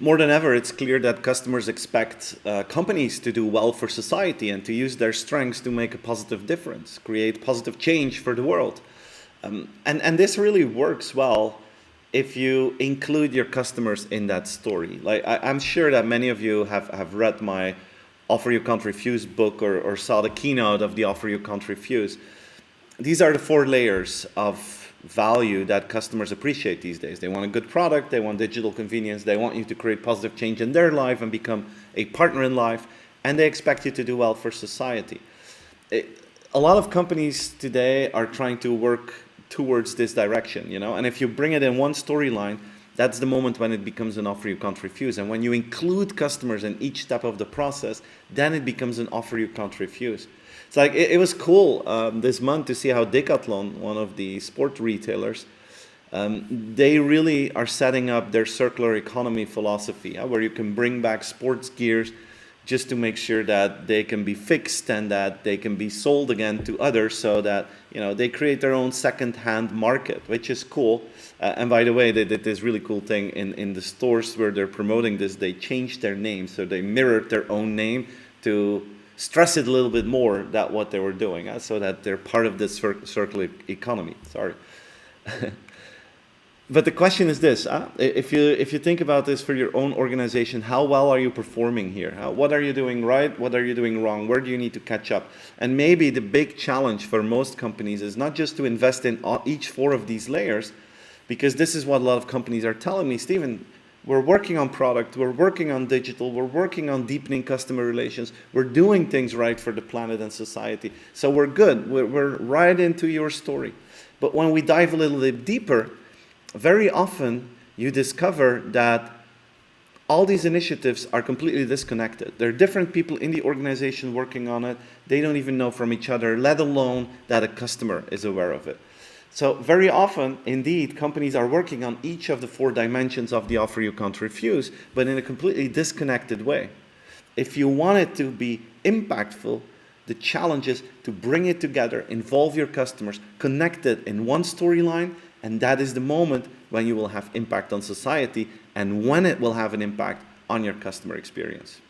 More than ever, it's clear that customers expect companies to do well for society and to use their strengths to make a positive difference, create positive change for the world. And this really works well if you include your customers in that story. Like I'm sure that many of you have read my Offer You Can't Refuse book or saw the keynote of the Offer You Can't Refuse. These are the 4 layers of value that customers appreciate these days. They want a good product, they want digital convenience, they want you to create positive change in their life and become a partner in life, and they expect you to do well for society. A lot of companies today are trying to work towards this direction, and if you bring it in one storyline, that's the moment when it becomes an offer you can't refuse. And when you include customers in each step of the process, then it becomes an offer you can't refuse. It's like, it was cool this month to see how Decathlon, one of the sport retailers, they really are setting up their circular economy philosophy, where you can bring back sports gears just to make sure that they can be fixed and that they can be sold again to others, so that they create their own second-hand market, which is cool. And by the way, they did this really cool thing in the stores where they're promoting this. They changed their name, so they mirrored their own name to stress it a little bit more that what they were doing, so that they're part of this circular economy. Sorry. But the question is this: if you think about this for your own organization, how well are you performing here? What are you doing right? What are you doing wrong? Where do you need to catch up? And maybe the big challenge for most companies is not just to invest in each 4 of these layers, because this is what a lot of companies are telling me, Steven, we're working on product, we're working on digital, we're working on deepening customer relations, we're doing things right for the planet and society, so we're good, we're right into your story. But when we dive a little bit deeper, very often you discover that all these initiatives are completely disconnected. There are different people in the organization working on it. They don't even know from each other, let alone that a customer is aware of it. So very often, indeed, companies are working on each of the 4 dimensions of the offer you can't refuse, but in a completely disconnected way. If you want it to be impactful, the challenge is to bring it together, involve your customers, connect it in one storyline, and that is the moment when you will have impact on society and when it will have an impact on your customer experience.